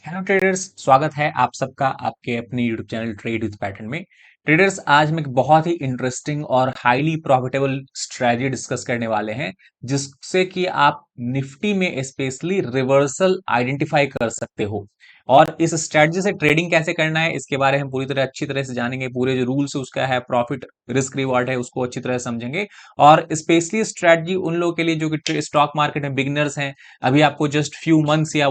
Hello traders, स्वागत है आप सबका आपके अपने YouTube channel trade with pattern में। ट्रेडर्स, आज हम एक बहुत ही इंटरेस्टिंग और हाईली प्रॉफिटेबल स्ट्रेटजी डिस्कस करने वाले हैं, जिससे कि आप निफ्टी में स्पेशली रिवर्सल आइडेंटिफाई कर सकते हो। और इस स्ट्रेटजी से ट्रेडिंग कैसे करना है इसके बारे में हम पूरी तरह अच्छी तरह से जानेंगे। पूरे जो रूल्स उसका है, प्रॉफिट रिस्क रिवॉर्ड है, उसको अच्छी तरह से समझेंगे। और स्पेशली स्ट्रेटजी उन लोगों के लिए जो कि स्टॉक मार्केट में बिगिनर्स हैं, अभी आपको जस्ट फ्यू मंथ्स या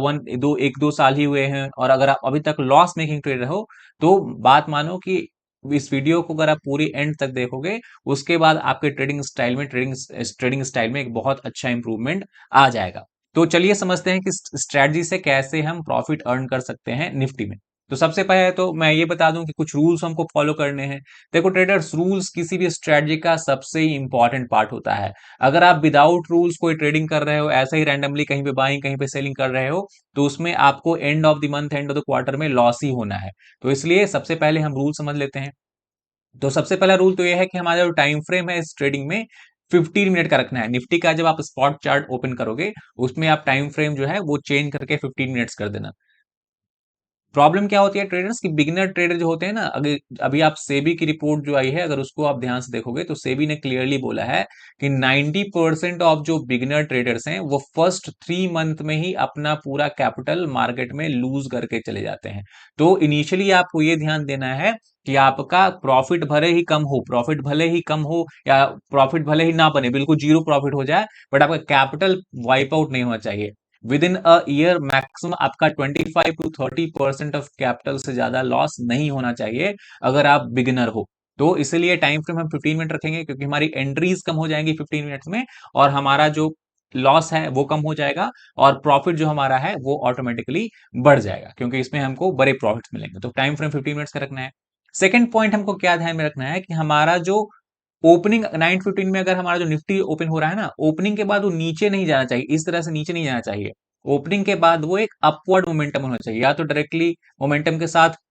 एक दो साल ही हुए हैं, और अगर आप अभी तक लॉस मेकिंग ट्रेडर हो तो बात मानो कि इस वीडियो को अगर आप पूरी एंड तक देखोगे, उसके बाद आपके ट्रेडिंग स्टाइल में एक बहुत अच्छा इंप्रूवमेंट आ जाएगा। तो चलिए समझते हैं कि स्ट्रेटजी से कैसे हम प्रॉफिट अर्न कर सकते हैं निफ्टी में। तो सबसे पहले तो मैं ये बता दूं कि कुछ रूल्स हमको फॉलो करने हैं। देखो ट्रेडर्स, रूल्स किसी भी स्ट्रेटजी का सबसे इंपॉर्टेंट पार्ट होता है। अगर आप विदाउट रूल्स कोई ट्रेडिंग कर रहे हो, ऐसे ही रैंडमली कहीं पे बाइंग कहीं पे सेलिंग कर रहे हो, तो उसमें आपको end of the month, end of the quarter में लॉस ही होना है। तो इसलिए सबसे पहले हम रूल समझ लेते हैं। तो सबसे पहला रूल तो यह है कि हमारा जो टाइम फ्रेम है इस ट्रेडिंग में 15 मिनट का रखना है। निफ्टी का जब आप स्पॉट चार्ट ओपन करोगे, उसमें आप टाइम फ्रेम जो है वो चेंज करके 15 मिनट्स कर देना। प्रॉब्लम क्या होती है ट्रेडर्स की, बिगिनर ट्रेडर जो होते हैं ना, अगर अभी आप सेबी की रिपोर्ट जो आई है, अगर उसको आप ध्यान से देखोगे तो सेबी ने क्लियरली बोला है कि 90% ऑफ जो बिगिनर ट्रेडर्स हैं वो फर्स्ट 3 मंथ में ही अपना पूरा कैपिटल मार्केट में लूज करके चले जाते हैं। तो इनिशियली आपको ये ध्यान देना है कि आपका प्रॉफिट भले ही कम हो या प्रॉफिट भले ही ना बने, बिल्कुल जीरो प्रॉफिट हो जाए, बट आपका कैपिटल वाइप आउट नहीं होना चाहिए। With in a year maximum आपका 25 to 30% ऑफ कैपिटल से ज्यादा लॉस नहीं होना चाहिए अगर आप बिगिनर हो। तो इसलिए टाइम फ्रेम हम 15 मिनट रखेंगे, क्योंकि हमारी एंट्रीज कम हो जाएंगी 15 मिनट्स में, और हमारा जो लॉस है वो कम हो जाएगा, और प्रॉफिट जो हमारा है वो ऑटोमेटिकली बढ़ जाएगा, क्योंकि इसमें हमको बड़े प्रॉफिट मिलेंगे। तो टाइम फ्रेम 15 मिनट्स का रखना है। सेकेंड पॉइंट हमको क्या ध्यान में रखना है कि हमारा जो ओपनिंग 9:15 में अगर हमारा जो निफ्टी ओपन हो रहा है ना, ओपनिंग के बाद वो नीचे नहीं जाना चाहिए, इस तरह से नीचे नहीं जाना चाहिए। ओपनिंग के बाद वो एक अपवर्ड मोमेंटम होना चाहिए, या तो डायरेक्टली मोमेंटम के साथ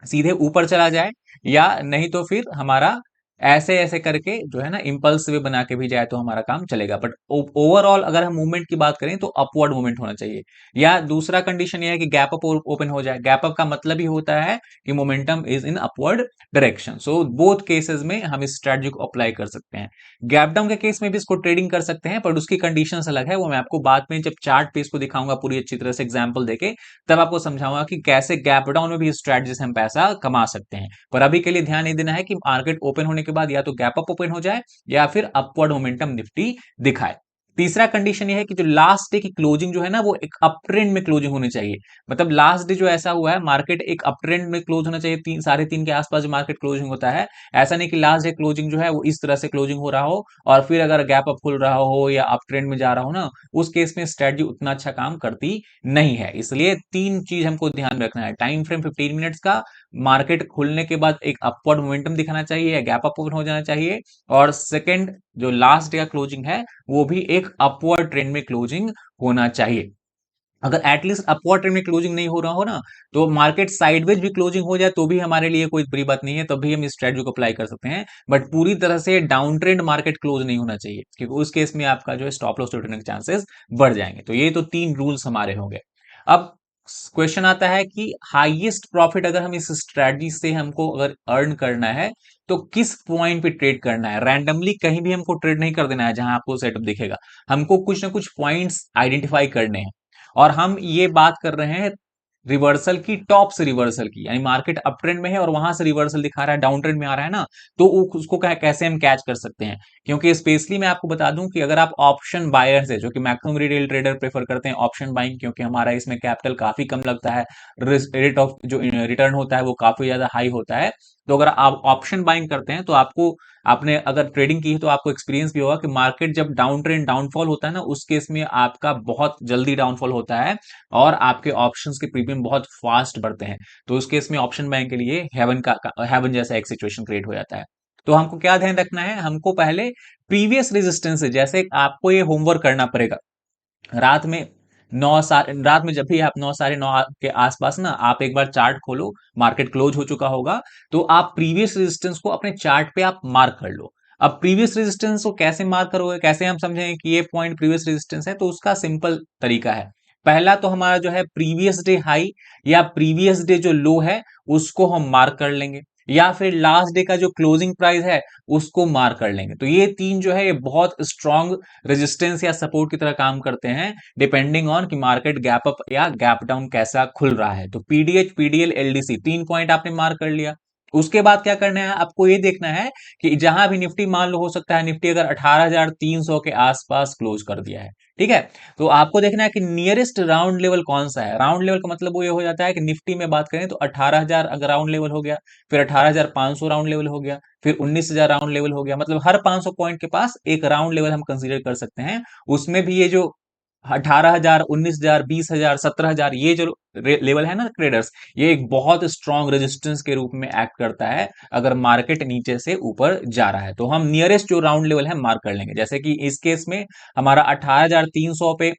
सीधे ऊपर चला जाए, या नहीं तो फिर हमारा ऐसे ऐसे करके जो है ना इंपल्स वे बना के भी जाए तो हमारा काम चलेगा। बट ओवरऑल अगर हम मूवमेंट की बात करें तो अपवर्ड मूवमेंट होना चाहिए। या दूसरा कंडीशन ये है कि गैप अप ओपन हो जाए। गैप अप का मतलब ही होता है कि momentum is in upward direction. So both cases में हम इस स्ट्रेटजी को अप्लाई कर सकते हैं। गैप डाउन के केस में भी इसको ट्रेडिंग कर सकते हैं, पर उसकी कंडीशंस अलग है। वो मैं आपको बाद में जब चार्ट पे इसको दिखाऊंगा पूरी अच्छी तरह से एग्जांपल देके, तब आपको समझाऊंगा कि कैसे गैप डाउन में भी स्ट्रेटजी से हम पैसा कमा सकते हैं। पर अभी के लिए ध्यान नहीं देना है कि मार्केट ओपन होने के बाद या तो गैप अप ओपन हो जाए या फिर अपवर्ड मोमेंटम निफ्टी दिखाए। तीसरा कंडीशन ये है कि जो लास्ट डे की क्लोजिंग जो है ना, वो एक अप ट्रेंड में क्लोजिंग होनी चाहिए। मतलब लास्ट डे जो ऐसा हुआ है, मार्केट एक अप ट्रेंड में क्लोज होना चाहिए। 3 साढ़े 3 के आसपास जो मार्केट क्लोजिंग होता है, ऐसा नहीं कि लास्ट डे क्लोजिंग जो है वो इस तरह से क्लोजिंग हो रहा हो, और फिर अगर गैप अप खुल रहा हो या अप ट्रेंड में जा रहा हो ना, उस केस में स्ट्रेटजी उतना अच्छा काम करती नहीं है। इसलिए तीन चीज हमको ध्यान में रखना है। टाइम फ्रेम 15 मिनट्स का, मार्केट खुलने के बाद एक अपवर्ड मोमेंटम दिखाना चाहिए या गैप अप ओपन हो जाना चाहिए, और सेकंड जो लास्ट डे का क्लोजिंग है वो भी एक अपवर्ड ट्रेंड में क्लोजिंग होना चाहिए। अगर एटलीस्ट अपवर्ड ट्रेंड में क्लोजिंग नहीं हो रहा हो ना, तो मार्केट साइडवेज भी क्लोजिंग हो जाए तो भी हमारे लिए कोई बुरी बात नहीं है, तब भी हम इस स्ट्रेटजी को अप्लाई कर सकते हैं। बट पूरी तरह से डाउन ट्रेंड मार्केट क्लोज नहीं होना चाहिए, क्योंकि उस केस में आपका जो है स्टॉप लॉस टूटने के चांसेस बढ़ जाएंगे। तो ये तो तीन रूल्स हमारे होंगे। अब क्वेश्चन आता है कि हाईएस्ट प्रॉफिट अगर हम इस स्ट्रेटजी से हमको अगर अर्न करना है, तो किस पॉइंट पे ट्रेड करना है। रैंडमली कहीं भी हमको ट्रेड नहीं कर देना है जहां आपको सेटअप दिखेगा। हमको कुछ ना कुछ पॉइंट्स आइडेंटिफाई करने हैं, और हम ये बात कर रहे हैं रिवर्सल की, टॉप से रिवर्सल की, यानी मार्केट अप ट्रेंड में है और वहां से रिवर्सल दिखा रहा है, डाउन ट्रेंड में आ रहा है ना, तो उसको कैसे हम कैच कर सकते हैं। क्योंकि स्पेशली मैं आपको बता दूं कि अगर आप ऑप्शन बायर्स है, जो कि मैक्सिमम रिटेल ट्रेडर प्रेफर करते हैं ऑप्शन बाइंग, क्योंकि हमारा इसमें कैपिटल काफी कम लगता है, रेट ऑफ जो रिटर्न होता है वो काफी ज्यादा हाई होता है। तो अगर आप ऑप्शन बाइंग करते हैं तो आपको, आपने अगर ट्रेडिंग की है तो आपको एक्सपीरियंस भी होगा कि मार्केट जब डाउन ट्रेंड डाउनफॉल होता है ना, उस केस में आपका बहुत जल्दी डाउनफॉल होता है, और आपके ऑप्शंस के प्रीमियम बहुत फास्ट बढ़ते हैं। तो उस केस में ऑप्शन बैंक के लिए हेवन जैसा एक सिचुएशन क्रिएट हो जाता है। तो हमको क्या ध्यान रखना है, हमको पहले प्रीवियस रेजिस्टेंस, जैसे आपको ये होमवर्क करना पड़ेगा। रात में रात में जब भी आप 9 साढ़े 9 के आसपास ना, आप एक बार चार्ट खोलो, मार्केट क्लोज हो चुका होगा, तो आप प्रीवियस रेजिस्टेंस को अपने चार्ट पे आप मार्क कर लो। अब प्रीवियस रेजिस्टेंस को कैसे मार्क करोगे, कैसे हम समझेंगे कि ये पॉइंट प्रीवियस रेजिस्टेंस है, तो उसका सिंपल तरीका है। पहला तो हमारा जो है प्रीवियस डे हाई या प्रीवियस डे जो लो है उसको हम मार्क कर लेंगे, या फिर लास्ट डे का जो क्लोजिंग प्राइस है उसको मार्क कर लेंगे। तो ये तीन जो है ये बहुत स्ट्रांग रेजिस्टेंस या सपोर्ट की तरह काम करते हैं, डिपेंडिंग ऑन कि मार्केट गैप अप या गैप डाउन कैसा खुल रहा है। तो पीडीएच, पीडीएल, एलडीसी, 3 पॉइंट आपने मार्क कर लिया। उसके बाद क्या करना है, आपको ये देखना है कि जहां भी निफ्टी, मान लो हो सकता है निफ्टी अगर 18,300 के आसपास क्लोज कर दिया है, ठीक है, तो आपको देखना है कि नियरेस्ट राउंड लेवल कौन सा है। राउंड लेवल का मतलब वो ये हो जाता है कि निफ्टी में बात करें तो 18,000 अगर राउंड लेवल हो गया, फिर 18,500 राउंड लेवल हो गया, फिर 19,000 राउंड लेवल हो गया, मतलब हर 500 पॉइंट के पास एक राउंड लेवल हम कंसीडर कर सकते हैं। उसमें भी ये जो 18,000, 19,000, 20,000, 17,000 ये जो लेवल है ना ट्रेडर्स, ये एक बहुत स्ट्रांग रेजिस्टेंस के रूप में एक्ट करता है अगर मार्केट नीचे से ऊपर जा रहा है। तो हम नियरेस्ट जो राउंड लेवल है मार्क कर लेंगे। जैसे कि इस केस में हमारा 18,300 पे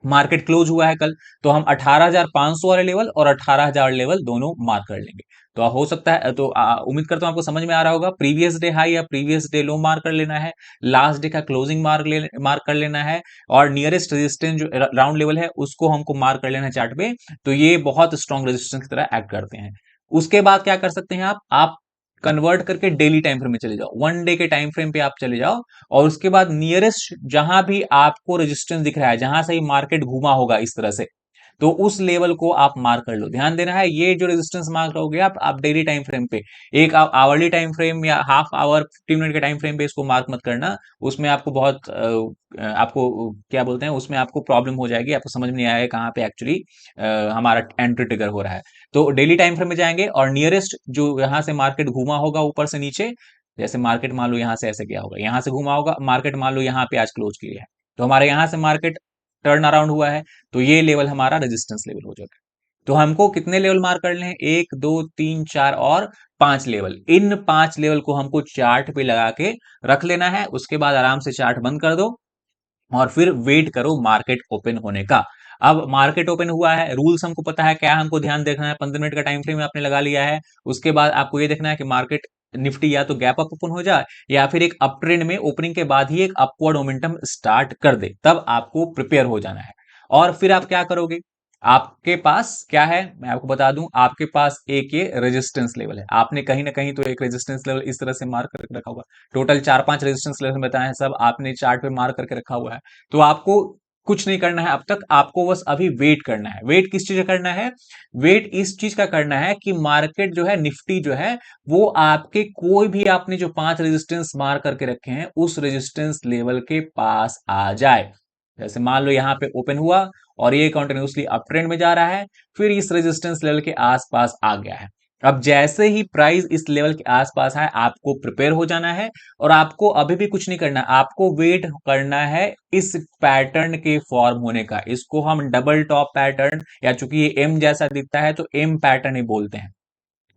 मार्केट क्लोज हुआ है कल, तो हम 18,500 वाले लेवल और 18,000 लेवल दोनों मार्क कर लेंगे। तो हो सकता है, तो उम्मीद करता हूं आपको समझ में आ रहा होगा। प्रीवियस डे हाई या प्रीवियस डे लो मार्क कर लेना है, लास्ट डे का क्लोजिंग मार्क कर लेना है, और नियरेस्ट रेजिस्टेंस जो राउंड लेवल है उसको हमको मार्क कर लेना है चार्ट पे। तो ये बहुत स्ट्रॉन्ग रेजिस्टेंस की तरह एक्ट करते हैं। उसके बाद क्या कर सकते हैं आप कन्वर्ट करके डेली टाइम फ्रेम में चले जाओ, 1 डे के टाइम फ्रेम पे आप चले जाओ, और उसके बाद नियरेस्ट जहां भी आपको रेजिस्टेंस दिख रहा है, जहां से मार्केट घूमा होगा इस तरह से, तो उस लेवल को आप मार्क कर लो। ध्यान देना है, ये जो रेजिस्टेंस मार्क करोगे आप डेली टाइम फ्रेम पे, एक आवरली टाइम फ्रेम या हाफ आवर 15 मिनट के टाइम फ्रेम पे इसको मार्क मत करना। उसमें आपको बहुत आपको क्या बोलते हैं, उसमें आपको प्रॉब्लम हो जाएगी, आपको समझ में नहीं आएगा कहाँ पे एक्चुअली हमारा एंट्री ट्रिगर हो रहा है। तो डेली टाइम फ्रेम में जाएंगे और नियरेस्ट जो यहां से मार्केट घूमा होगा ऊपर से नीचे, जैसे मार्केट मान लो यहां से ऐसे गया होगा, यहां से घूमा होगा मार्केट, मान लो यहां पे आज क्लोज किया है, तो हमारे यहां से मार्केट टर्न अराउंड हुआ है, तो ये लेवल हमारा रेजिस्टेंस लेवल हो जाएगा। तो हमको कितने लेवल मार्क करने हैं, 1, 2, 3, 4 और 5 लेवल। इन 5 लेवल को हमको चार्ट पे लगा के रख लेना है। उसके बाद आराम से चार्ट बंद कर दो और फिर वेट करो मार्केट ओपन होने का। अब मार्केट ओपन हुआ है, रूल्स हमको पता है क्या हमको ध्यान देखना है, 15 मिनट का टाइम फ्रेम आपने लगा लिया है। उसके बाद आपको ये देखना है कि मार्केट निफ्टी या तो गैप अप ओपन हो जाए या फिर एक अप ट्रेंड में ओपनिंग के बाद ही एक अपवर्ड मोमेंटम स्टार्ट कर दे, तब आपको प्रिपेयर हो जाना है। और फिर आप क्या करोगे, आपके पास क्या है मैं आपको बता दूं, आपके पास एक ये रेजिस्टेंस लेवल है, आपने कहीं ना कहीं तो एक रेजिस्टेंस लेवल इस तरह से मार्क करके रखा होगा। टोटल 4-5 रेजिस्टेंस लेवल बताए हैं, सब आपने चार्ट पे मार्क करके रखा हुआ है। तो आपको कुछ नहीं करना है अब तक, आपको बस अभी वेट करना है। वेट किस चीज का करना है, वेट इस चीज का करना है कि मार्केट जो है, निफ्टी जो है, वो आपके कोई भी आपने जो 5 रेजिस्टेंस मार्क करके रखे हैं उस रेजिस्टेंस लेवल के पास आ जाए। जैसे मान लो यहां पे ओपन हुआ और ये कंटिन्यूसली अप ट्रेंड में जा रहा है, फिर इस रेजिस्टेंस लेवल के आसपास आ गया है। अब जैसे ही प्राइस इस लेवल के आसपास है, आपको प्रिपेयर हो जाना है, और आपको अभी भी कुछ नहीं करना, आपको वेट करना है इस पैटर्न के फॉर्म होने का। इसको हम डबल टॉप पैटर्न, या चूंकि ये एम जैसा दिखता है तो एम पैटर्न ही बोलते हैं।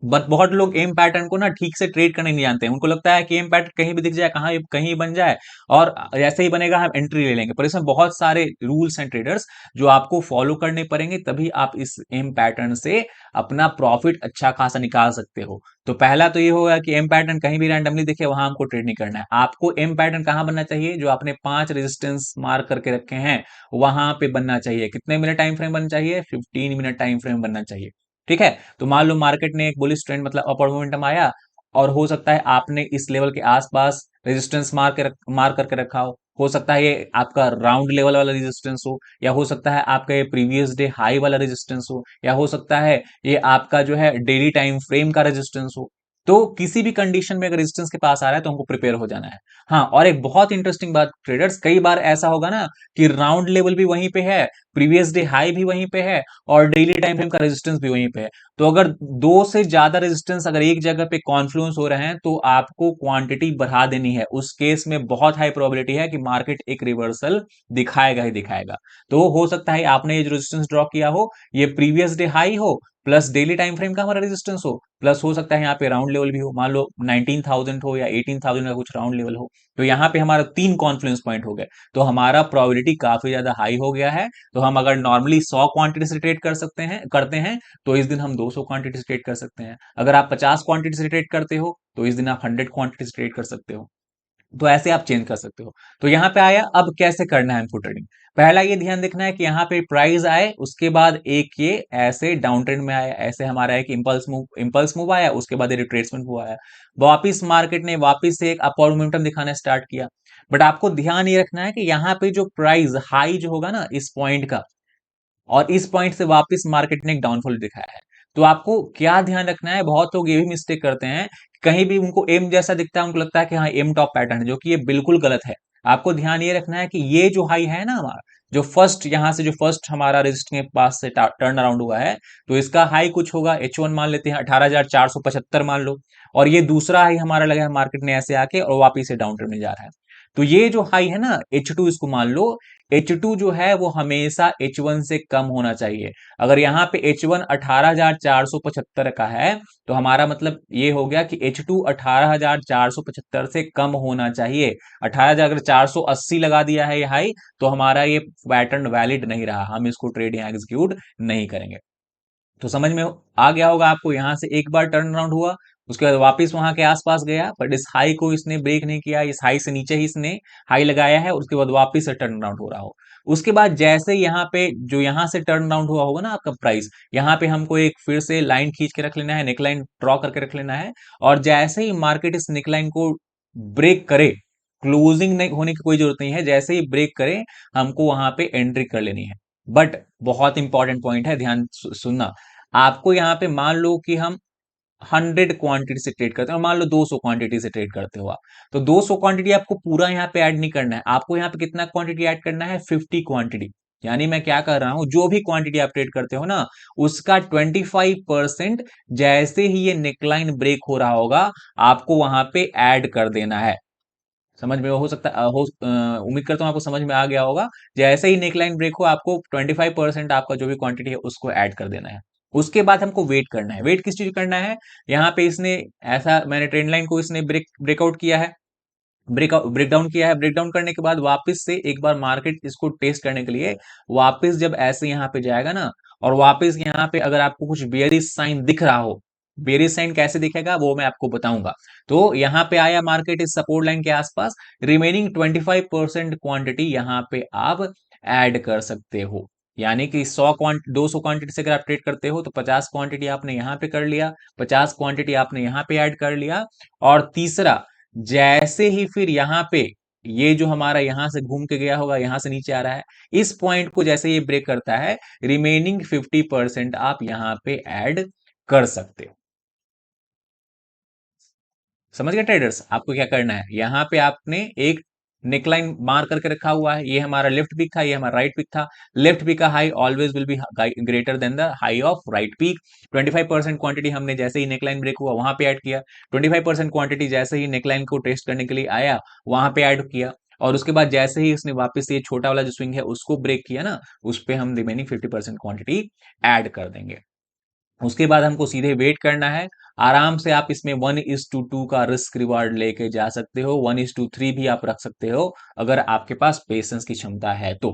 बट बहुत लोग एम पैटर्न को ना ठीक से ट्रेड करने नहीं जानते हैं। उनको लगता है कि एम पैटर्न कहीं भी दिख जाए, कहीं कहीं बन जाए, और जैसे ही बनेगा हम एंट्री ले लेंगे। पर इसमें बहुत सारे रूल्स हैं ट्रेडर्स जो आपको फॉलो करने पड़ेंगे, तभी आप इस एम पैटर्न से अपना प्रॉफिट अच्छा खासा निकाल सकते हो। तो पहला तो ये होगा कि एम पैटर्न कहीं भी रैंडमली दिखे वहां हमको ट्रेड नहीं करना है। आपको एम पैटर्न कहां बनना चाहिए, जो आपने 5 रेजिस्टेंस मार्क करके रखे हैं वहां पे बनना चाहिए। कितने मिनट टाइम फ्रेम बनना चाहिए, 15 मिनट टाइम फ्रेम बनना चाहिए। ठीक है, तो मान लो मार्केट ने एक बुलिश ट्रेंड मतलब अपवर्ड मोमेंटम आया, और हो सकता है आपने इस लेवल के आसपास रेजिस्टेंस मार्क करके रखा हो सकता है ये आपका राउंड लेवल वाला रेजिस्टेंस हो, या हो सकता है आपका ये प्रीवियस डे हाई वाला रेजिस्टेंस हो, या हो सकता है ये आपका जो है डेली टाइम फ्रेम का रेजिस्टेंस हो। तो किसी भी कंडीशन में अगर रेजिस्टेंस के पास आ रहा है तो हमको प्रिपेयर हो जाना है। हाँ, और एक बहुत इंटरेस्टिंग बात ट्रेडर्स, कई बार ऐसा होगा ना कि राउंड लेवल भी वहीं पे है, प्रीवियस डे हाई भी वहीं पे है, और डेली टाइम फ्रेम का रेजिस्टेंस भी वहीं पे है। तो अगर दो से ज्यादा रेजिस्टेंस अगर एक जगह पे कॉन्फ्लुएंस हो रहे हैं, तो आपको क्वांटिटी बढ़ा देनी है। उस केस में बहुत हाई प्रोबेबिलिटी है कि मार्केट एक रिवर्सल दिखाएगा ही दिखाएगा। तो हो सकता है आपने ये जो रेजिस्टेंस ड्रॉ किया हो, ये प्रीवियस डे हाई हो, प्लस डेली टाइम फ्रेम का हमारा रेजिस्टेंस हो, प्लस हो सकता है यहाँ पे राउंड लेवल भी हो, मान लो 19,000 हो या 18,000 का कुछ राउंड लेवल हो। तो यहाँ पे हमारा 3 कॉन्फ्लुएंस पॉइंट हो गए, तो हमारा प्रोबेबिलिटी काफी ज्यादा हाई हो गया है। तो हम अगर नॉर्मली 100 क्वांटिटी से ट्रेड करते हैं, तो इस दिन हम 200 क्वांटिटी से ट्रेड कर सकते हैं। अगर आप 50 क्वांटिटी से ट्रेड करते हो, तो इस दिन आप 100 क्वांटिटी से ट्रेड कर सकते हो। तो ऐसे आप चेंज कर सकते हो। तो यहाँ पे आया, अब कैसे करना है हमको ट्रेडिंग। पहला ये ध्यान देखना है कि यहाँ पे प्राइस आए, उसके बाद एक ये ऐसे डाउन ट्रेंड में आया, ऐसे हमारा एक इंपल्स मूव आया, उसके बाद ये रिट्रेसमेंट मूव आया, वापिस मार्केट ने वापिस से एक अपवर्ड मोमेंटम दिखाना स्टार्ट किया। बट आपको ध्यान ये रखना है कि यहाँ पे जो प्राइस हाई जो होगा ना इस पॉइंट का, और इस पॉइंट से वापस मार्केट ने एक डाउनफॉल दिखाया है। तो आपको क्या ध्यान रखना है, बहुत लोग ये भी मिस्टेक करते हैं, कहीं भी उनको एम जैसा दिखता है, उनको लगता है कि हाँ एम टॉप पैटर्न है, जो कि ये बिल्कुल गलत है। आपको ध्यान ये रखना है कि ये जो हाई है ना हमारा, जो फर्स्ट यहां से जो फर्स्ट हमारा रेजिस्टेंस के पास से टर्न अराउंड हुआ है, तो इसका हाई कुछ होगा, H1 मान लेते हैं 18,475 मान लो, और ये दूसरा हाई हमारा लगा है मार्केट ने ऐसे आके और वापिस से डाउन ट्रेंड में जा रहा है। तो ये जो हाई है ना H2, इसको मान लो H2 जो है वो हमेशा H1 से कम होना चाहिए। अगर यहाँ पे H1 18,475 का है, तो हमारा मतलब ये हो गया कि H2 18,475 से कम होना चाहिए। 18,000 अगर 480 लगा दिया है ये हाई, तो हमारा ये पैटर्न वैलिड नहीं रहा, हम इसको ट्रेड यहाँ एग्जीक्यूट नहीं करेंगे। तो समझ में आ गया होगा आपको, यहां से एक बार टर्न अराउंड हुआ, उसके बाद वापस वहां के आसपास गया, बट इस हाई को इसने ब्रेक नहीं किया, इस हाई से नीचे ही इसने हाई लगाया है, उसके बाद वापस से टर्न अराउंड हो रहा हो। उसके बाद जैसे यहाँ पे जो यहाँ से टर्न अराउंड हुआ होगा ना आपका प्राइस, यहाँ पे हमको एक फिर से लाइन खींच के रख लेना है, नेकलाइन ड्रॉ करके रख लेना है, और जैसे ही मार्केट इस नेकलाइन को ब्रेक करे, क्लोजिंग नहीं होने की कोई जरूरत नहीं है, जैसे ही ब्रेक करे हमको वहां पे एंट्री कर लेनी है। बट बहुत इंपॉर्टेंट पॉइंट है, ध्यान सुनना। आपको यहाँ पे मान लो कि हम 100 क्वांटिटी से ट्रेड करते हैं, और मान लो 200 क्वांटिटी से ट्रेड करते हो आप, तो 200 क्वांटिटी आपको पूरा यहाँ पे ऐड नहीं करना है, आपको यहाँ पे कितना क्वांटिटी ऐड करना है, 50 क्वांटिटी। यानी मैं क्या कर रहा हूं, जो भी क्वांटिटी आप ट्रेड करते हो ना, उसका 25% जैसे ही ये नेकलाइन ब्रेक हो रहा होगा, आपको वहां पे ऐड कर देना है। समझ में हो सकता उम्मीद करता हूं आपको समझ में आ गया होगा। जैसे ही नेकलाइन ब्रेक हो, आपको 25% आपका जो भी क्वांटिटी है उसको ऐड कर देना है। उसके बाद हमको वेट करना है। वेट किस चीज करना है, यहाँ पे इसने ऐसा, मैंने ट्रेंड लाइन को इसने ब्रेकआउट किया है, ब्रेकडाउन किया है, ब्रेकडाउन करने के बाद वापस से एक बार मार्केट इसको टेस्ट करने के लिए वापस जब ऐसे यहाँ पे जाएगा ना, और वापस यहाँ पे अगर आपको कुछ बेयरिश साइन दिख रहा हो, बेयरिश साइन कैसे दिखेगा वो मैं आपको बताऊंगा। तो यहाँ पे आया मार्केट इस सपोर्ट लाइन के आसपास, रिमेनिंग 25% क्वांटिटी यहाँ पे आप ऐड कर सकते हो। यानी कि 200 क्वांटिटी से अगर आप ट्रेड करते हो, तो 50 क्वांटिटी आपने यहाँ पे कर लिया, 50 क्वांटिटी आपने यहाँ पे ऐड कर लिया। और तीसरा, जैसे ही फिर यहां पे ये जो हमारा यहां से घूम के गया होगा, यहां से नीचे आ रहा है, इस पॉइंट को जैसे ये ब्रेक करता है, रिमेनिंग 50% आप यहां पे ऐड कर सकते हो। समझ गए ट्रेडर्स, आपको क्या करना है, यहां पे आपने एक नेकलाइन मार करके रखा हुआ है, ये हमारा लेफ्ट पिक था, ये हमारा राइट पिक था। लेफ्ट पिक का high always will be greater than the high of right peak. 25% quantity हमने जैसे ही नेकलाइन ब्रेक हुआ वहां पे ऐड किया, 25% क्वांटिटी जैसे ही नेकलाइन को टेस्ट करने के लिए आया वहां पे ऐड किया, और उसके बाद जैसे ही उसने वापस ये छोटा वाला जो स्विंग है उसको ब्रेक किया ना, उस पे हम रिमेनिंग 50% क्वांटिटी ऐड कर देंगे। उसके बाद हमको सीधे वेट करना है। आराम से आप इसमें 1:2 का रिस्क रिवार्ड लेके जा सकते हो, 1:3 भी आप रख सकते हो, अगर आपके पास पेशेंस की क्षमता है तो।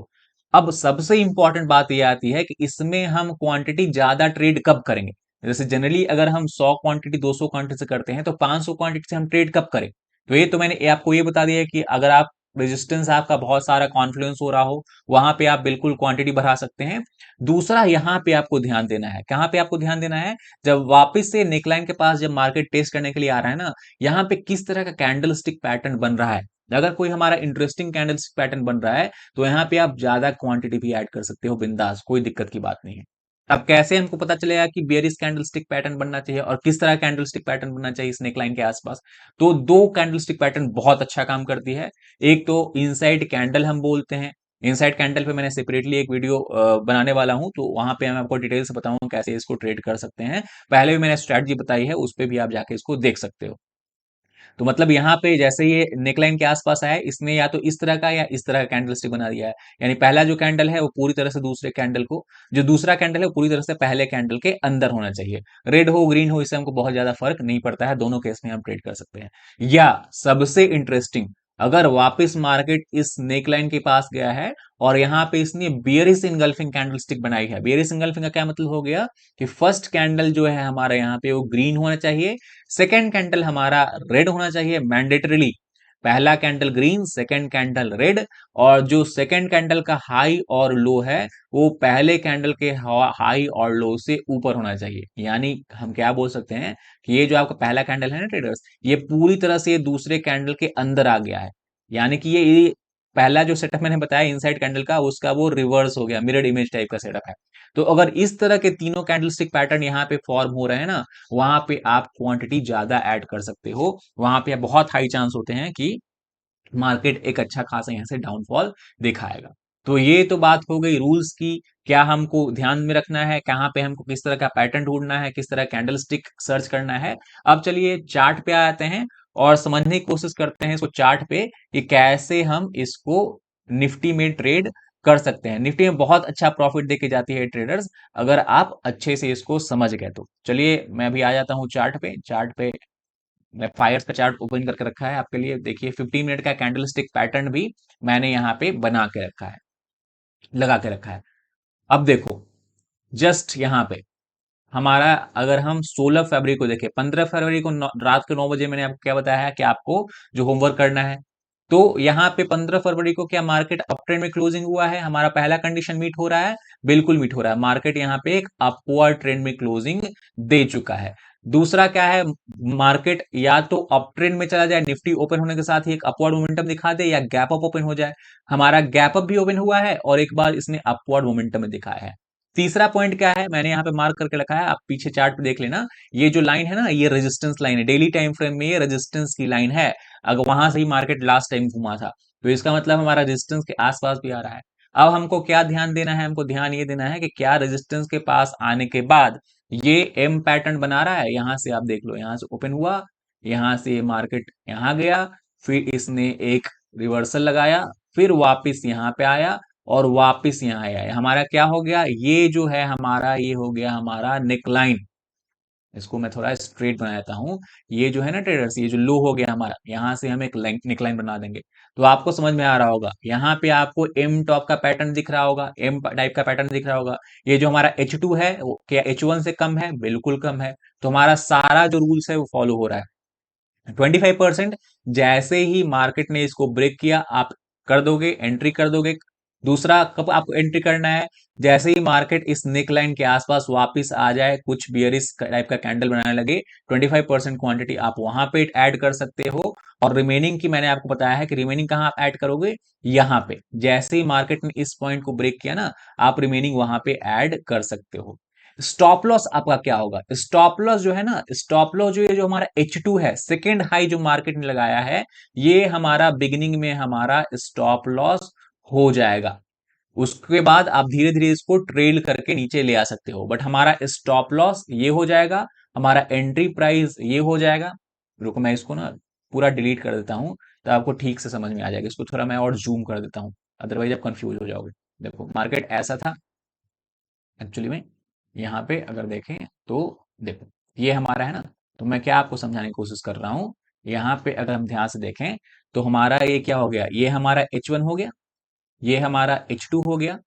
अब सबसे इंपॉर्टेंट बात यह आती है कि इसमें हम क्वांटिटी ज्यादा ट्रेड कब करेंगे। जैसे जनरली अगर हम 100 क्वांटिटी 200 क्वांटिटी से करते हैं, तो 500 क्वांटिटी से हम ट्रेड कब करें। तो ये तो मैंने आपको ये बता दिया है कि अगर आप रेजिस्टेंस आपका बहुत सारा कॉन्फ्लुएंस हो रहा हो, वहां पे आप बिल्कुल क्वांटिटी बढ़ा सकते हैं। दूसरा यहां पे आपको ध्यान देना है, कहां पे आपको ध्यान देना है, जब वापस से नेकलाइन के पास जब मार्केट टेस्ट करने के लिए आ रहा है ना, यहाँ पे किस तरह का कैंडल स्टिक पैटर्न बन रहा है। अगर कोई हमारा इंटरेस्टिंग कैंडल स्टिक पैटर्न बन रहा है, तो यहाँ पे आप ज्यादा क्वांटिटी भी ऐड कर सकते हो बिंदास, कोई दिक्कत की बात नहीं है। अब कैसे हमको पता चलेगा कि बेयरिश कैंडल स्टिक पैटर्न बनना चाहिए और किस तरह कैंडल स्टिक पैटर्न बनना चाहिए स्नेक लाइन के आसपास। तो दो कैंडल स्टिक पैटर्न बहुत अच्छा काम करती है। एक तो इनसाइड कैंडल हम बोलते हैं, इनसाइड कैंडल पे मैंने सेपरेटली एक वीडियो बनाने वाला हूं, तो वहां पे मैं आपको डिटेल से बताऊंगा कैसे इसको ट्रेड कर सकते हैं। पहले भी मैंने स्ट्रेटजी बताई है, उस पे भी आप जाके इसको देख सकते हो। तो मतलब यहाँ पे जैसे ये नेकलाइन के आसपास आया, इसने या तो इस तरह का या इस तरह का कैंडल स्टिक बना दिया है। यानी पहला जो कैंडल है वो पूरी तरह से दूसरे कैंडल को, जो दूसरा कैंडल है वो पूरी तरह से पहले कैंडल के अंदर होना चाहिए। रेड हो ग्रीन हो इससे हमको बहुत ज्यादा फर्क नहीं पड़ता है, दोनों केस में हम ट्रेड कर सकते हैं। या सबसे इंटरेस्टिंग, अगर वापस मार्केट इस नेकलाइन के पास गया है और यहाँ पे इसने बियरिश इनगल्फिंग कैंडलस्टिक बनाई है। बियरिश इनगल्फिंग का क्या मतलब हो गया कि फर्स्ट कैंडल जो है हमारा यहाँ पे वो ग्रीन होना चाहिए, सेकेंड कैंडल हमारा रेड होना चाहिए मैंडेटरीली, पहला candle green, second candle red, और जो सेकंड कैंडल का हाई और लो है वो पहले कैंडल के हाई और लो से ऊपर होना चाहिए। यानी हम क्या बोल सकते हैं कि ये जो आपका पहला कैंडल है ना ट्रेडर्स, ये पूरी तरह से दूसरे कैंडल के अंदर आ गया है। यानी कि ये पहला जो सेटअप मैंने बताया इनसाइड कैंडल का, उसका वो रिवर्स हो गया, मिरर इमेज टाइप का सेटअप है। तो अगर इस तरह के तीनों कैंडलस्टिक पैटर्न यहाँ पे फॉर्म हो रहे हैं ना, वहां पे आप क्वांटिटी ज्यादा ऐड कर सकते हो। वहां पे बहुत हाई चांस होते हैं कि मार्केट एक अच्छा खासा यहाँ से डाउनफॉल दिखाएगा। तो ये तो बात हो गई रूल्स की, क्या हमको ध्यान में रखना है, कहाँ पे हमको किस तरह का पैटर्न ढूंढना है, किस तरह कैंडल स्टिक सर्च करना है। अब चलिए चार्ट पे आते हैं और समझने की कोशिश करते हैं इसको चार्ट पे कि कैसे हम इसको निफ्टी में ट्रेड कर सकते हैं। निफ्टी में बहुत अच्छा प्रॉफिट देके जाती है ट्रेडर्स, अगर आप अच्छे से इसको समझ गए तो। चलिए मैं अभी आ जाता हूँ चार्ट पे। चार्ट पे मैं फायर्स का चार्ट ओपन करके रखा है आपके लिए। देखिए 15 मिनट का कैंडल स्टिक पैटर्न भी मैंने यहाँ पे बना के रखा है, लगा के रखा है। अब देखो जस्ट यहाँ पे हमारा, अगर हम 16 फरवरी को देखें, 15 फरवरी को रात के 9 बजे मैंने आपको क्या बताया है कि आपको जो होमवर्क करना है। तो यहाँ पे 15 फरवरी को क्या मार्केट अप ट्रेंड में क्लोजिंग हुआ है, हमारा पहला कंडीशन मीट हो रहा है, बिल्कुल मीट हो रहा है। मार्केट यहाँ पे एक अपवर्ड ट्रेंड में क्लोजिंग दे चुका है। दूसरा क्या है, मार्केट या तो अप ट्रेंड में चला जाए, निफ्टी ओपन होने के साथ ही एक अपवर्ड मोमेंटम दिखा दे, या गैप अप ओपन हो जाए। हमारा गैप अप भी ओपन हुआ है और एक बार इसने अपवर्ड मोमेंटम में दिखाया है। तीसरा पॉइंट क्या है, मैंने यहाँ पे मार्क करके रखा है, आप पीछे चार्ट पे देख लेना। ये जो लाइन है ना, ये रेजिस्टेंस लाइन है, डेली टाइम फ्रेम में ये रेजिस्टेंस की लाइन है। अगर वहां से ही मार्केट लास्ट टाइम घुमा था, तो इसका मतलब हमारा रेजिस्टेंस के आसपास भी आ रहा है। अब हमको क्या ध्यान देना है, हमको ध्यान ये देना है कि क्या रेजिस्टेंस के पास आने के बाद ये एम पैटर्न बना रहा है। यहां से आप देख लो, यहां से ओपन हुआ, यहां से मार्केट यहां गया, फिर इसने एक रिवर्सल लगाया, फिर वापस यहां पे आया और वापस यहाँ आया। हमारा क्या हो गया, ये जो है हमारा, ये हो गया हमारा नेकलाइन। इसको मैं थोड़ा स्ट्रेट बना देता हूं। ये जो है ना ट्रेडर्स, ये जो लो हो गया हमारा, यहां से हम एक नेकलाइन बना देंगे। तो आपको समझ में आ रहा होगा, यहाँ पे आपको एम टॉप का पैटर्न दिख रहा होगा, एम टाइप का पैटर्न दिख रहा होगा। ये जो हमारा H2 है वो क्या H1 से कम है, बिल्कुल कम है। तो हमारा सारा जो रूल्स है वो फॉलो हो रहा है। 25% जैसे ही मार्केट ने इसको ब्रेक किया, आप कर दोगे, एंट्री कर दोगे। दूसरा कब आपको एंट्री करना है, जैसे ही मार्केट इस नेक लाइन के आसपास वापस आ जाए, कुछ बियरिश टाइप का कैंडल बनाने लगे, 25% क्वांटिटी आप वहां पे ऐड कर सकते हो। और रिमेनिंग की मैंने आपको बताया है कि रिमेनिंग कहां आप ऐड करोगे, यहां पे। जैसे ही मार्केट ने इस पॉइंट को ब्रेक किया ना, आप रिमेनिंग वहां पे ऐड कर सकते हो। स्टॉप लॉस आपका क्या होगा, स्टॉप लॉस जो है ना, स्टॉप लॉस जो ये जो हमारा H2 है, सेकेंड हाई जो मार्केट ने लगाया है, ये हमारा बिगिनिंग में हमारा स्टॉप लॉस हो जाएगा। उसके बाद आप धीरे धीरे इसको ट्रेल करके नीचे ले आ सकते हो, बट हमारा स्टॉप लॉस ये हो जाएगा, हमारा एंट्री प्राइस ये हो जाएगा। रुको मैं इसको ना पूरा डिलीट कर देता हूं, तो आपको ठीक से समझ में आ जाएगा। इसको थोड़ा मैं और जूम कर देता हूं, अदरवाइज आप कंफ्यूज हो जाओगे। देखो मार्केट ऐसा था एक्चुअली में, यहाँ पे अगर देखें तो देखो ये हमारा है ना। तो मैं क्या आपको समझाने की कोशिश कर रहा हूँ, यहाँ पे अगर हम ध्यान से देखें तो हमारा ये क्या हो गया, ये हमारा H1 हो गया, ये हमारा H2 हो गया,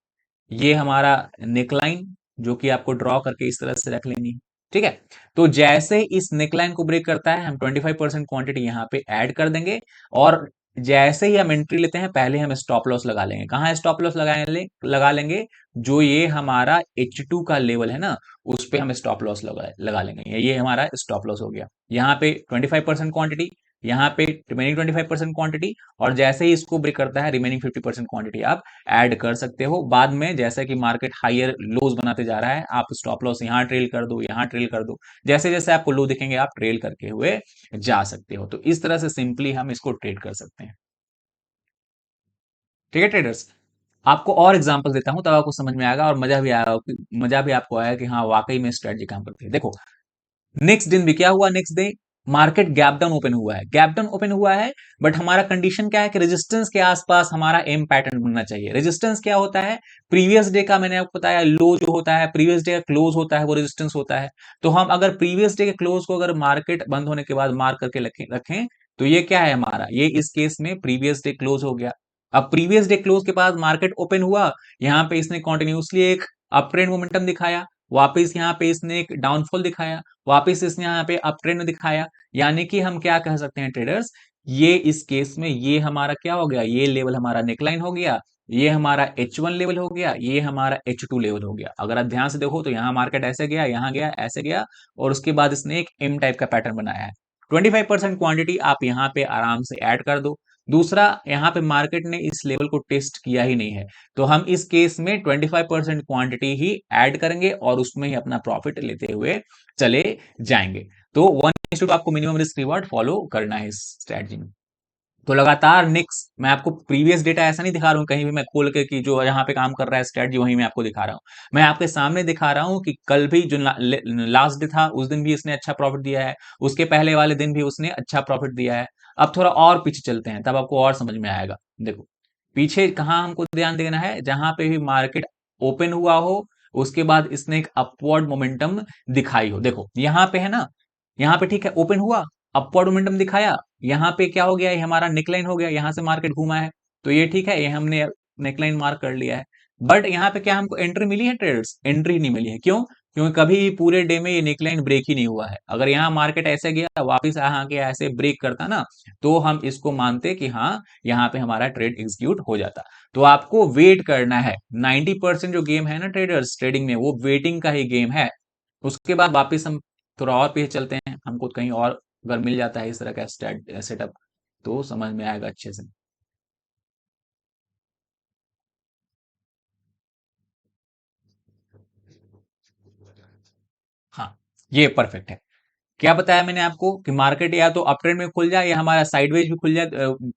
ये हमारा नेकलाइन, जो कि आपको ड्रॉ करके इस तरह से रख लेनी है। ठीक है, तो जैसे इस नेकलाइन को ब्रेक करता है, हम 25% क्वांटिटी यहाँ पे ऐड कर देंगे। और जैसे ही हम एंट्री लेते हैं, पहले हम स्टॉप लॉस लगा लेंगे। कहाँ स्टॉप लॉस लगा लेंगे, जो ये हमारा H2 का लेवल है ना, उस पे हम स्टॉप लॉस लगा लेंगे। ये हमारा स्टॉप लॉस हो गया। यहाँ पे 25% क्वांटिटी, यहाँ पे रिमेनिंग 25% क्वांटिटी, और जैसे ही इसको ब्रेक करता है, रिमेनिंग 50% क्वांटिटी आप ऐड कर सकते हो। बाद में जैसे कि मार्केट हायर लोज बनाते जा रहा है, आप स्टॉप लॉस यहाँ ट्रेल कर दो, यहाँ ट्रेल कर दो। जैसे जैसे आपको लो दिखेंगे, आप ट्रेल करके हुए जा सकते हो। तो इस तरह से सिंपली हम इसको ट्रेड कर सकते हैं। ठीक है ट्रेडर्स, आपको और एग्जांपल देता हूं, तब आपको समझ में आएगा और मजा भी आएगा, मजा भी आपको आएगा कि हाँ वाकई में स्ट्रेटजी काम करती है। देखो नेक्स्ट दिन भी क्या हुआ, next day market gap down open हुआ है, गैप डाउन ओपन हुआ है। बट हमारा कंडीशन क्या है कि रेजिस्टेंस के आसपास हमारा एम पैटर्न बनना चाहिए। रेजिस्टेंस क्या होता है, प्रीवियस डे का मैंने आपको बताया, लो जो होता है प्रीवियस डे का क्लोज होता है, वो रेजिस्टेंस होता है। तो हम अगर प्रीवियस डे के क्लोज को अगर मार्केट बंद होने के बाद मार्क करके रखें, तो ये क्या है हमारा, ये इस केस में प्रीवियस डे क्लोज हो गया। अब प्रीवियस डे क्लोज के बाद मार्केट ओपन हुआ, यहां पे इसने कॉन्टिन्यूसली एक अप ट्रेंड मोमेंटम दिखाया, वापस यहाँ पे इसने एक डाउनफॉल दिखाया, वापस इसने यहाँ पे अप ट्रेंड दिखाया। यानी कि हम क्या कह सकते हैं ट्रेडर्स, ये इस केस में ये हमारा क्या हो गया, ये लेवल हमारा नेकलाइन हो गया, ये हमारा H1 लेवल हो गया, ये हमारा H2 लेवल हो गया। अगर आप ध्यान से देखो तो यहाँ मार्केट ऐसे गया, यहाँ गया, ऐसे गया, और उसके बाद इसने एक एम टाइप का पैटर्न बनाया है। 25% क्वांटिटी आप यहाँ पे आराम से ऐड कर दो। दूसरा, यहाँ पे मार्केट ने इस लेवल को टेस्ट किया ही नहीं है, तो हम इस केस में 25% क्वांटिटी ही ऐड करेंगे और उसमें ही अपना प्रॉफिट लेते हुए चले जाएंगे। तो 1:2 आपको मिनिमम रिस्क रिवार्ड फॉलो करना है इस स्ट्रेटजी में। तो लगातार नेक्स्ट मैं आपको प्रीवियस डेटा ऐसा नहीं दिखा रहा हूँ कहीं भी मैं खोल के कि जो यहाँ पे काम कर रहा है स्ट्रेटजी वहीं मैं आपको दिखा रहा हूँ। मैं आपके सामने दिखा रहा हूँ कि कल भी जो लास्ट डे था उस दिन भी इसने अच्छा प्रॉफिट दिया है, उसके पहले वाले दिन भी उसने अच्छा प्रॉफिट दिया है। अब थोड़ा और पीछे चलते हैं, तब आपको और समझ में आएगा। देखो पीछे कहाँ हमको ध्यान देना है, जहां पे भी मार्केट ओपन हुआ हो, उसके बाद इसने एक अपवर्ड मोमेंटम दिखाई हो। देखो यहाँ पे है ना, यहाँ पे ठीक है ओपन हुआ, अपवर्ड मोमेंटम दिखाया, यहाँ पे क्या हो गया, ये हमारा नेकलाइन हो गया, यहाँ से मार्केट घूमा है, तो ये ठीक है, ये हमने नेकलाइन मार्क कर लिया है। बट यहाँ पे क्या हमको एंट्री मिली है, ट्रेडर्स एंट्री नहीं मिली है, क्यों? क्योंकि कभी पूरे डे में ये नेकलाइन ब्रेक ही नहीं हुआ है। अगर यहाँ मार्केट ऐसे गया वापिस यहाँ के ऐसे ब्रेक करता ना, तो हम इसको मानते कि हाँ यहाँ पे हमारा ट्रेड एग्जीक्यूट हो जाता। तो आपको वेट करना है। 90% जो गेम है ना ट्रेडर्स ट्रेडिंग में, वो वेटिंग का ही गेम है। उसके बाद वापिस हम थोड़ा और पीछे चलते हैं, हमको कहीं और अगर मिल जाता है इस तरह का सेटअप, तो समझ में आएगा अच्छे से। हाँ, ये परफेक्ट है। क्या बताया मैंने आपको कि मार्केट या तो अप ट्रेंड में खुल जाए या हमारा साइडवेज भी खुल जाए,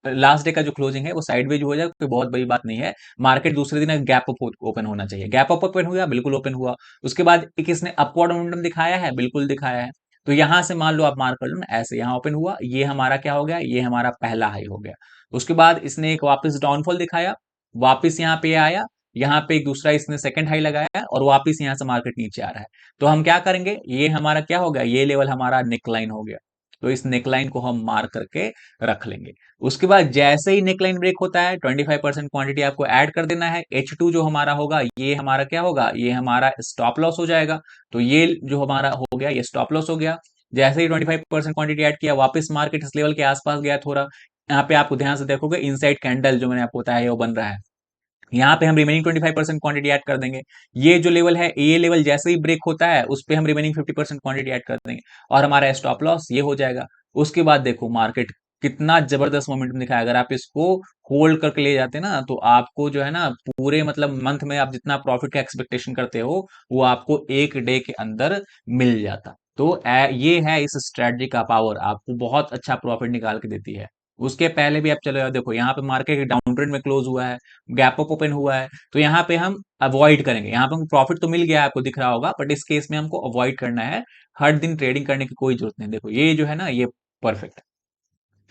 लास्ट डे का जो क्लोजिंग है वो साइडवेज हो जाए, कोई बहुत बड़ी बात नहीं है। मार्केट दूसरे दिन गैप अप ओपन होना चाहिए। गैप अप ओपन हुआ, बिल्कुल ओपन हुआ। उसके बाद एक इसने अपवर्ड मोमेंटम दिखाया है, बिल्कुल दिखाया है। तो यहां से मान लो आप मार्क कर लो ना, ऐसे यहाँ ओपन हुआ, ये हमारा क्या हो गया, ये हमारा पहला हाई हो गया। उसके बाद इसने एक वापस डाउनफॉल दिखाया, वापस यहाँ पे आया, यहाँ पे एक दूसरा इसने सेकंड हाई लगाया और वापस यहाँ से मार्केट नीचे आ रहा है। तो हम क्या करेंगे, ये हमारा क्या हो गया, ये लेवल हमारा नेकलाइन हो गया। तो इस नेकलाइन को हम मार्क करके रख लेंगे। उसके बाद जैसे ही नेकलाइन ब्रेक होता है 25% क्वांटिटी आपको ऐड कर देना है। H2 जो हमारा होगा, ये हमारा क्या होगा, ये हमारा स्टॉप लॉस हो जाएगा। तो ये जो हमारा हो गया, ये स्टॉप लॉस हो गया। जैसे ही 25% क्वांटिटी ऐड किया, वापस मार्केट इस लेवल के आसपास गया थोड़ा। यहाँ पे आपको ध्यान से देखोगे इनसाइड कैंडल जो मैंने आपको बताया है वो बन रहा है। यहाँ पे हम रिमेनिंग 25% क्वांटिटी ऐड कर देंगे। ये जो लेवल है, ये लेवल जैसे ही ब्रेक होता है उस पे हम रिमेनिंग 50% क्वांटिटी ऐड कर देंगे और हमारा स्टॉप लॉस ये हो जाएगा। उसके बाद देखो मार्केट कितना जबरदस्त मोमेंटम दिखाया। अगर आप इसको होल्ड करके ले जाते ना, तो आपको जो है ना पूरे मतलब मंथ में आप जितना प्रॉफिट का एक्सपेक्टेशन करते हो वो आपको एक डे के अंदर मिल जाता। तो ये है इस स्ट्रेटजी का पावर, आपको बहुत अच्छा प्रॉफिट निकाल के देती है। उसके पहले भी आप चलो यार, देखो यहाँ पे मार्केट डाउन ट्रेंड में क्लोज हुआ है, गैप अप ओपन हुआ है, तो यहाँ पे हम अवॉइड करेंगे। यहाँ पे हमको प्रॉफिट तो मिल गया है, आपको दिख रहा होगा, बट इस केस में हमको अवॉइड करना है। हर दिन ट्रेडिंग करने की कोई जरूरत नहीं। देखो ये जो है ना, ये परफेक्ट।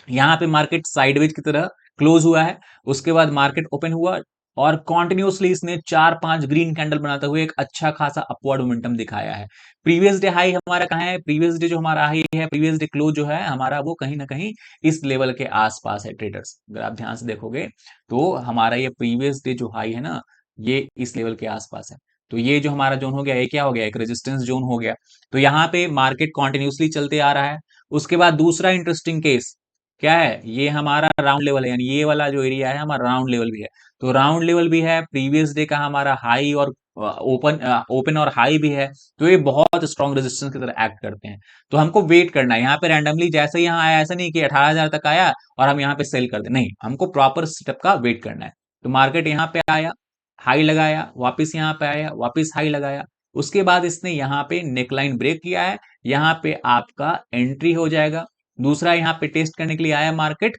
यहाँ पे मार्केट साइडवेज की तरह क्लोज हुआ है, उसके बाद मार्केट ओपन हुआ और कॉन्टिन्यूसली इसने 4-5 ग्रीन कैंडल बनाते हुए एक अच्छा खासा अपवर्ड मोमेंटम दिखाया है। प्रीवियस डे हाई हमारा कहाँ है, प्रीवियस डे जो हमारा हाई है, प्रीवियस डे क्लोज जो है हमारा, वो कहीं ना कहीं इस लेवल के आसपास है ट्रेडर्स। अगर आप ध्यान से देखोगे तो हमारा ये प्रीवियस डे जो हाई है ना, ये इस लेवल के आसपास है। तो ये जो हमारा जोन हो गया, ये क्या हो गया, एक रेजिस्टेंस जोन हो गया। तो यहाँ पे मार्केट कॉन्टिन्यूसली चलते आ रहा है। उसके बाद दूसरा इंटरेस्टिंग केस क्या है, ये हमारा राउंड लेवल है, यानी ये वाला जो एरिया है हमारा राउंड लेवल भी है। तो राउंड लेवल भी है, प्रीवियस डे का हमारा हाई और ओपन ओपन और हाई भी है। तो ये बहुत स्ट्रॉन्ग रेजिस्टेंस की तरह एक्ट करते हैं। तो हमको वेट करना है। यहाँ पे रैंडमली जैसे ही यहाँ आया, ऐसा नहीं कि 18,000 तक आया और हम यहाँ पे सेल कर दे, नहीं, हमको प्रॉपर सेटअप का वेट करना है। तो मार्केट यहाँ पे आया, हाई लगाया, वापिस यहाँ पे आया, वापिस हाई लगाया, उसके बाद इसने यहाँ पे नेकलाइन ब्रेक किया है, यहाँ पे आपका एंट्री हो जाएगा। दूसरा यहाँ पे टेस्ट करने के लिए आया मार्केट,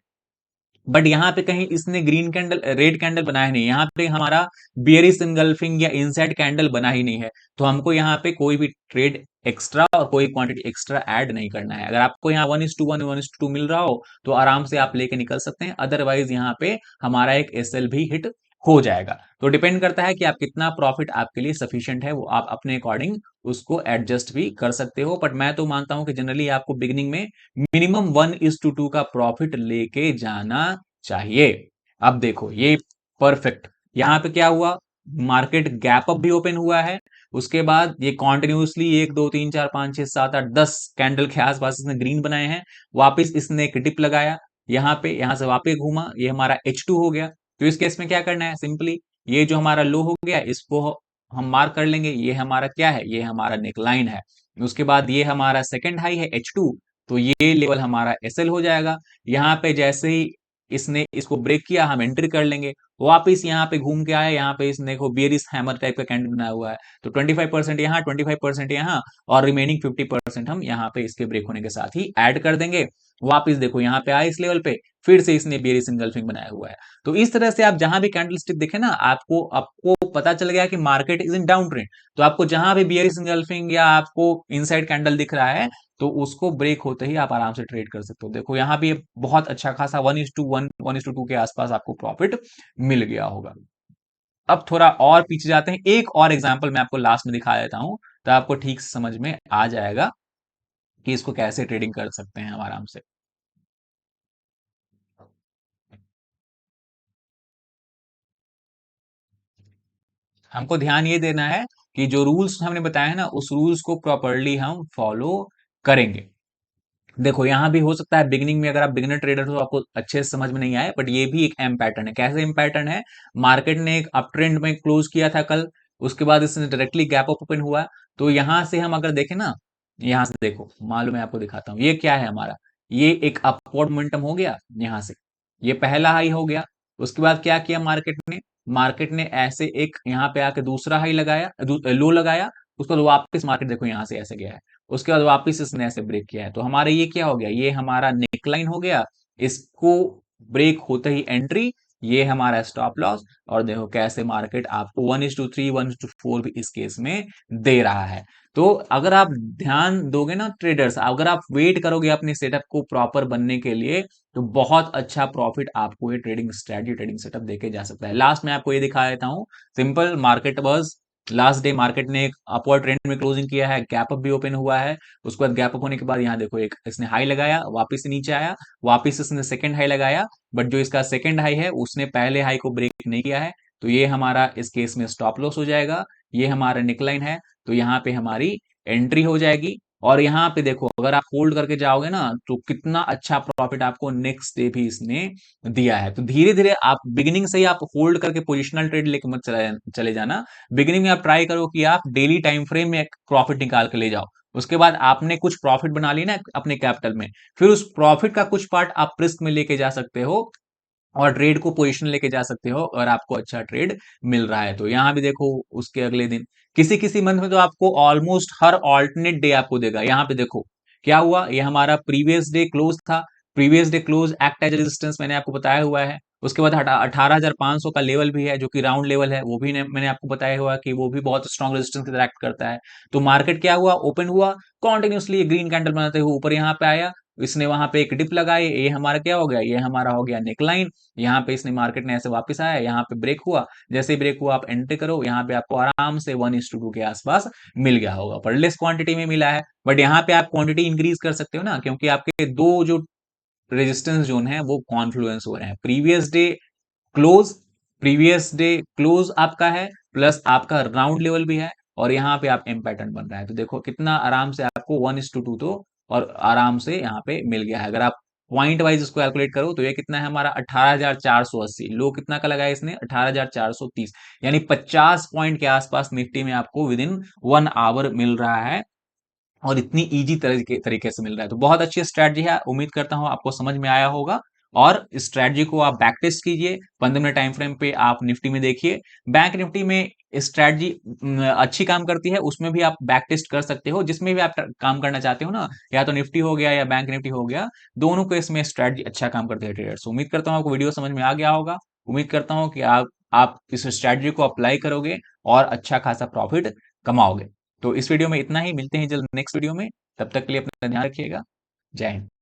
बट यहाँ पे कहीं इसने ग्रीन कैंडल रेड कैंडल बनाया नहीं, यहाँ पे हमारा बियरिश इनगल्फिंग या इनसाइड कैंडल बना ही नहीं है। तो हमको यहाँ पे कोई भी ट्रेड एक्स्ट्रा और कोई क्वांटिटी एक्स्ट्रा ऐड नहीं करना है। अगर आपको यहाँ 1:1 1:2 मिल रहा हो तो आराम से आप लेके निकल सकते हैं, अदरवाइज यहाँ पे हमारा एक एसएल भी हिट हो जाएगा। तो डिपेंड करता है कि आप कितना प्रॉफिट आपके लिए सफिशियंट है, वो आप अपने अकॉर्डिंग उसको एडजस्ट भी कर सकते हो। बट मैं तो मानता हूं कि जनरली आपको बिगिनिंग में मिनिमम 1:2 का प्रॉफिट लेके जाना चाहिए। अब देखो ये परफेक्ट, यहां पे क्या हुआ, मार्केट गैप अप भी ओपन हुआ है। उसके बाद ये कॉन्टिन्यूसली 1 2 3 4 5 6 7 8 10 कैंडल के आसपास इसने ग्रीन बनाए हैं। वापस इसने एक डिप लगाया, यहाँ पे यहाँ से वापस घूमा, ये हमारा H2 हो गया। तो इस केस में क्या करना है, सिंपली ये जो हमारा लो हो गया इसको हम मार्क कर लेंगे, ये हमारा क्या है, ये हमारा नेकलाइन है। उसके बाद ये हमारा सेकंड हाई है H2, तो ये लेवल हमारा SL हो जाएगा। यहाँ पे जैसे ही इसने इसको ब्रेक किया हम एंट्री कर लेंगे। वापिस यहाँ पे घूम के आया, यहाँ पे इसने देखो बेरिस हैमर टाइप का कैंडल बनाया हुआ है, तो 25% यहाँ, 25% यहाँ, और रिमेनिंग 50% हम यहाँ पे इसके ब्रेक होने के साथ ही ऐड कर देंगे। वापिस देखो यहाँ पे आए इस लेवल पे, फिर से इसने बेरिस इंगल्फिंग बनाया हुआ है। तो इस तरह से आप जहां भी कैंडलस्टिक देखे ना, आपको आपको पता चल गया कि market is in down trend. तो आपको जहां भी बेरिस इंगल्फिंग या आपको इनसाइड कैंडल दिख रहा है, तो उसको ब्रेक होते ही आप आराम से ट्रेड कर सकते हो। देखो यहाँ भी बहुत अच्छा खासा 1:1 1:2 के आसपास आपको प्रॉफिट मिल गया होगा। अब थोड़ा और पीछे जाते हैं, एक और एग्जांपल मैं आपको लास्ट में दिखा देता हूं, तो आपको ठीक से समझ में आ जाएगा कि इसको कैसे ट्रेडिंग कर सकते हैं हम आराम से। हमको ध्यान ये देना है कि जो रूल्स हमने बताए हैं ना, उस रूल्स को प्रॉपरली हम फॉलो करेंगे। देखो यहाँ भी हो सकता है बिगिनिंग में अगर आप बिगिनर ट्रेडर हो तो आपको अच्छे से समझ में नहीं आए, बट ये भी एक एम पैटर्न है। कैसे एम पैटर्न है, मार्केट ने एक अप ट्रेंड में क्लोज किया था कल, उसके बाद इसने डायरेक्टली गैप अप ओपन हुआ। तो यहां से हम अगर देखें ना, यहां से देखो, मालूम है आपको दिखाता हूँ, ये क्या है हमारा, ये एक अपवर्ड मोमेंटम हो गया यहां से, ये पहला हाई हो गया। उसके बाद क्या किया मार्केट ने ऐसे एक यहाँ पे आके दूसरा हाई लगाया, लो लगाया। उसके बाद वापस मार्केट देखो यहाँ से ऐसे गया है, उसके बाद वापस इसने ऐसे ब्रेक किया है। तो हमारे ये क्या हो गया, ये हमारा नेकलाइन हो गया, इसको ब्रेक होते ही एंट्री, ये हमारा स्टॉप लॉस। और देखो कैसे मार्केट आपको 1:3 1:4 भी इस केस में दे रहा है। तो अगर आप ध्यान दोगे ना ट्रेडर्स, अगर आप वेट करोगे अपने सेटअप को प्रॉपर बनने के लिए, तो बहुत अच्छा प्रॉफिट आपको ये ट्रेडिंग स्ट्रेटजी, ट्रेडिंग सेटअप देके जा सकता है। लास्ट में आपको ये दिखा देता हूं, सिंपल मार्केट बस, लास्ट डे मार्केट ने एक अपवर्ड ट्रेंड में क्लोजिंग किया है, गैप अप भी ओपन हुआ है। उसके बाद गैप अप होने के बाद यहाँ देखो एक इसने हाई लगाया, वापस से नीचे आया, वापस इसने सेकंड हाई लगाया, बट जो इसका सेकंड हाई है उसने पहले हाई को ब्रेक नहीं किया है। तो ये हमारा इस केस में स्टॉप लॉस हो जाएगा। ये हमारा निकलाइन है, तो यहाँ पे हमारी एंट्री हो जाएगी। और यहाँ पे देखो अगर आप होल्ड करके जाओगे ना, तो कितना अच्छा प्रॉफिट आपको नेक्स्ट डे भी इसने दिया है। तो धीरे धीरे आप बिगिनिंग से ही आप होल्ड करके पोजिशनल ट्रेड लेके मत चले जाना। बिगिनिंग में आप ट्राई करो कि आप डेली टाइम फ्रेम में प्रॉफिट निकाल के ले जाओ। उसके बाद आपने कुछ प्रॉफिट बना ली ना अपने कैपिटल में, फिर उस प्रॉफिट का कुछ पार्ट आप रिस्क में लेके जा सकते हो और ट्रेड को पोजीशन लेके जा सकते हो, और आपको अच्छा ट्रेड मिल रहा है। तो यहां भी देखो उसके अगले दिन किसी किसी मंथ में तो आपको ऑलमोस्ट हर ऑल्टरनेट डे आपको देगा। यहाँ पे देखो क्या हुआ, ये हमारा प्रीवियस डे क्लोज था, previous day close act as resistance मैंने आपको बताया हुआ है। उसके बाद 18,500 का लेवल भी है जो कि राउंड लेवल है, वो भी मैंने आपको बताया हुआ है कि वो भी बहुत स्ट्रॉन्ग रेजिस्टेंस की तरह एक्ट करता है। तो मार्केट क्या हुआ, ओपन हुआ, कॉन्टिन्यूसली ग्रीन कैंडल बनाते हुए ऊपर यहाँ पे आया, इसने वहां पे एक डिप लगाई, ये हमारा क्या हो गया, ये हमारा हो गया नेकलाइन। यहाँ पे इसने मार्केट ने ऐसे वापस आया, यहाँ पे ब्रेक हुआ, जैसे ही ब्रेक हुआ आप एंट्री करो, यहाँ पे आपको आराम से 1:2 के आसपास मिल गया होगा, पर लेस क्वांटिटी में मिला है। बट यहाँ पे आप क्वांटिटी इंक्रीज कर सकते हो ना, क्योंकि आपके दो जो रेजिस्टेंस जोन है वो कॉन्फ्लुएंस हो रहे हैं। क्लोज प्रीवियस डे क्लोज आपका है, प्लस आपका राउंड लेवल भी है, और यहाँ पे आप एम पैटर्न बन रहा है। तो देखो कितना आराम से आपको 1:2 तो और आराम से यहाँ पे मिल गया है। अगर आप पॉइंट वाइज इसको कैलकुलेट करो तो ये कितना है हमारा 18,480, लो कितना का लगाया इसने 18,430, यानी 50 पॉइंट के आसपास निफ्टी में आपको विद इन 1 आवर मिल रहा है, और इतनी इजी तरीके से मिल रहा है। तो बहुत अच्छी स्ट्रैटेजी है, उम्मीद करता हूं आपको समझ में आया होगा। और स्ट्रैटेजी को आप बैक टेस्ट कीजिए, 15 मिनट टाइम फ्रेम पे आप निफ्टी में देखिए। बैंक निफ्टी में स्ट्रैटेजी अच्छी काम करती है, उसमें भी आप बैक टेस्ट कर सकते हो, जिसमें भी आप काम करना चाहते हो ना, या तो निफ्टी हो गया या बैंक निफ्टी हो गया, दोनों को इसमें स्ट्रैटेजी अच्छा काम करते हैं ट्रेडर्स। उम्मीद करता हूँ आपको वीडियो समझ में आ गया होगा। उम्मीद करता हूँ कि आप इस स्ट्रैटेजी को अप्लाई करोगे और अच्छा खासा प्रॉफिट कमाओगे। तो इस वीडियो में इतना ही, मिलते हैं जल्द नेक्स्ट वीडियो में, तब तक के लिए अपना ध्यान रखिएगा। जय हिंद।